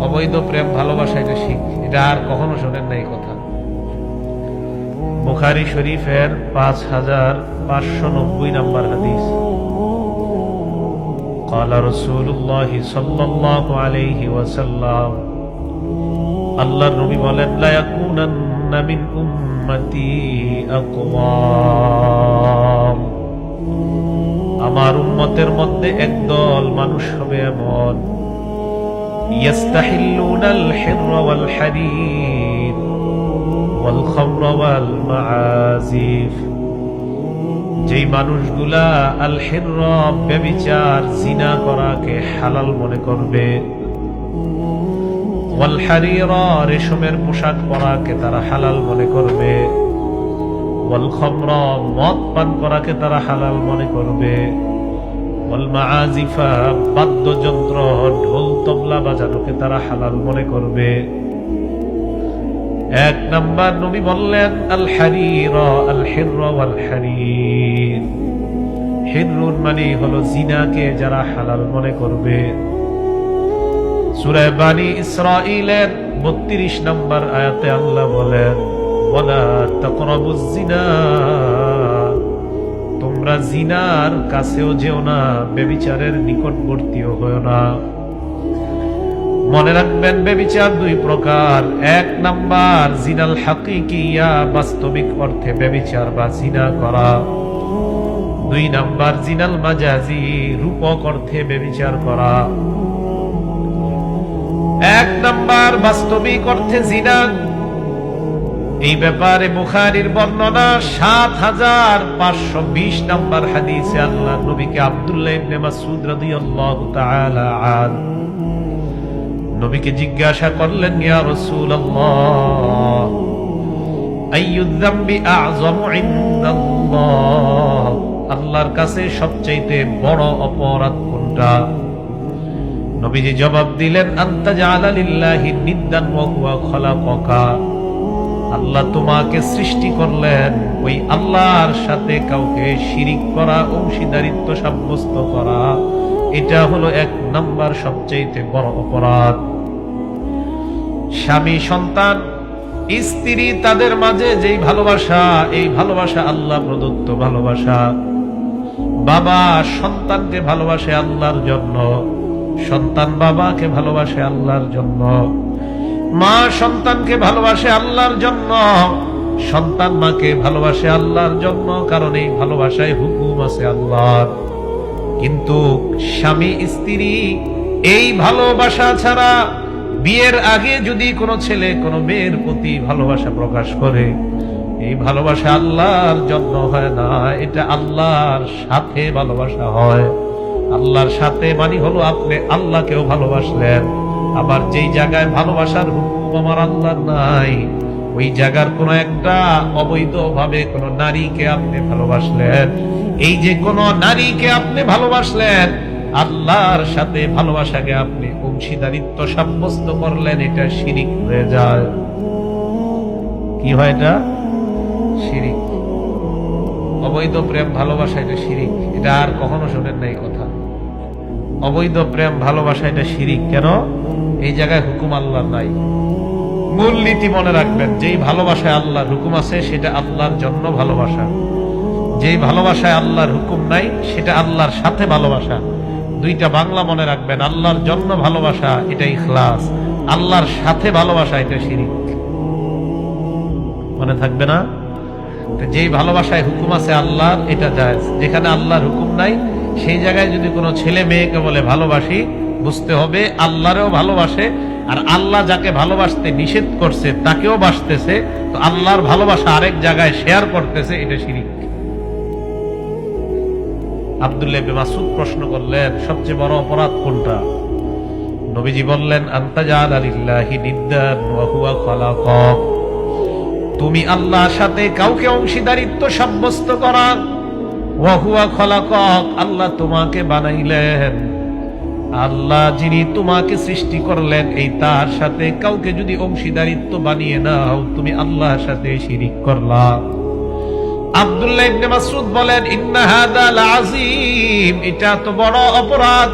অবৈধ প্রেম ভালোবাসা এটা শিখ, এটা আর কখনো শোনেন না এই কথা। বুখারী শরীফের 5590 নম্বর হাদিস, قال رسول الله صلى الله عليه وسلم, আল্লাহর নবী বলেন, লা ইয়াকুনান্না মিন উম্মতি আকওয়াম, আমার উম্মতের মধ্যে একদল মানুষ হবে এমন, ইয়াস্তাহিল্লুনাল হিররা ওয়াল হারির ওয়াল খামরা ওয়াল মাআজিফ, যেই মানুষগুলা আল হিররা ব্যভিচার জিনা করাকে হালাল মনে করবে, ওয়াল হারিরা রেশমের পোশাক পরাকে তারা হালাল মনে করবে, ওয়াল খামরা মদ পান করাকে তারা হালাল মনে করবে, ওয়াল মাআজিফা বাদ্যযন্ত্র ঢোল তবলা বাজানোকে তারা হালাল মনে করবে। এক নাম্বার নবী বললেন আল হারিরা, আল হিররা ওয়াল হারির, হিররুন মানে হলো জিনাকে যারা হালাল মনে করবে। সূরা বানী ইসরাঈলের 32 নম্বর আয়াতে আল্লাহ বলেন, ওয়ালা তাকরাবুজ জিনা, তোমরা জিনার কাছেও যেও না, ব্যভিচারের নিকটবর্তীও হয়ো না। মনে রাখবেন ব্যভিচার দুই প্রকার, এক নাম্বার জিনাল হাকিকিয়া, বাস্তবিক অর্থে ব্যভিচার বা জিনা করা, দুই নাম্বার জিনাল মাজাজি, রূপক অর্থে ব্যভিচার করা। এক নাম্বার বাস্তবিক অর্থে জিনা, এই ব্যাপারে বুখারীর বর্ণনা 7520 নম্বর হাদিসে আল্লাহর নবীকে আব্দুল্লাহ ইবনে মাসউদ রাদিয়াল্লাহু তাআলা আনহু নবীকে জিজ্ঞাসা করলেন, ইয়া রাসূলুল্লাহ, আইয়ুয যামবি আ'যামু ইনদাল্লাহ, আল্লাহর কাছে সবচেয়ে বড় অপরাধ কোনটা? নবীজি জবাব দিলেন, আনতা জাআলা লিল্লাহি নিদ্দান ওয়া হুয়া খালাকাকা, আল্লাহ তোমাকে সৃষ্টি করলেন, ওই আল্লাহর সাথে কাউকে শিরিক করা, অংশীদারিত্ব সাব্যস্ত করা, এটা হলো এক নাম্বার সবচেয়ে বড় অপরাধ। স্বামী, সন্তান, স্ত্রী, তাদের মাঝে যেই ভালোবাসা, এই ভালোবাসা আল্লাহ প্রদত্ত ভালোবাসা। বাবা সন্তানকে ভালোবাসে আল্লাহর জন্য, সন্তান বাবাকে ভালোবাসে আল্লাহর জন্য, মা সন্তানকে ভালোবাসে আল্লাহর জন্য, সন্তান মাকে ভালোবাসে আল্লাহর জন্য, কারণ এই ভালোবাসায় হুকুম আছে আল্লাহর। কিন্তু স্বামী স্ত্রী এই ভালোবাসা ছাড়া, বিয়ের আগে যদি কোনো ছেলে কোনো মেয়ের প্রতি ভালোবাসা প্রকাশ করে, এই ভালোবাসা আল্লাহর জন্য হয় না, এটা আল্লাহর সাথে ভালোবাসা হয়। আল্লাহর সাথে মানে হলো আপনি আল্লাহকেও ভালোবাসলেন, আবার যেই জায়গায় ভালোবাসার হুকুম আমার আল্লাহর নাই, ওই জায়গার কোন একটা অবৈধ ভাবে কোন নারীকে আপনি ভালোবাসলেন, এই যে কোন নারীকে আপনি ভালোবাসলেন, আল্লাহর সাথে ভালোবাসাকে আপনি অংশীদারিত্ব সাব্যস্ত করলেন, এটা শিরিক হয়ে যায়। কি হয় এটা? শিরিক। অবৈধ প্রেম ভালোবাসা এটা শিরিক, এটা আর কখনো শোনেন না এই কথা। অবৈধ প্রেম ভালোবাসা এটা শিরিক। কেন? এই জায়গায় হুকুম আল্লাহর নাই। মূলনীতি মনে রাখবেন, যেই ভালোবাসায় আল্লাহর হুকুম আছে সেটা আল্লাহর জন্য ভালোবাসা, যেই ভালোবাসায় আল্লাহর হুকুম নাই সেটা আল্লাহর সাথে ভালোবাসা। দুইটা বাংলা মনে রাখবেন, আল্লাহর জন্য ভালোবাসা এটা ইখলাস, আল্লাহর সাথে ভালোবাসা এটা শিরিক। মনে থাকবে না? যেই ভালোবাসায় হুকুম আছে আল্লাহর, এটা জায়েজ। যেখানে আল্লাহর হুকুম নাই সেই জায়গায় যদি কোনো ছেলে মেয়েকে বলে ভালোবাসি, বুঝতে হবে আল্লাহরেও ভালোবাসে, আর আল্লাহ যাকে ভালোবাসতে নিষেধ করছে তাকেও বাসতেছে, তো আল্লাহর ভালোবাসা আরেক জায়গায় শেয়ার করতেছে, এটা শিরিক। আব্দুল্লাহ ইবনে মাসউদ প্রশ্ন করলেন, সবচেয়ে বড় অপরাধ কোনটা? নবীজি বললেন, আনতা জাআলা লিল্লাহি নিদ্দান ওয়া হুয়া খালাকাক, তুমি আল্লাহর সাথে কাউকে অংশীদারিত্ব সাব্যস্ত করা, ওয়া হুয়া খালাকাক, আল্লাহ তোমাকে বানাইলেন, আল্লাহ যিনি তোমাকে সৃষ্টি করলেন, এই তার সাথে কাউকে যদি অংশীদারিত্ব বানিয়ে নাও, তুমি আল্লাহর সাথে শিরিক করলা। আব্দুল্লাহ ইবনে মাসউদ বলেন, ইন্না হাযা লাযীম, এটা তো বড় অপরাধ।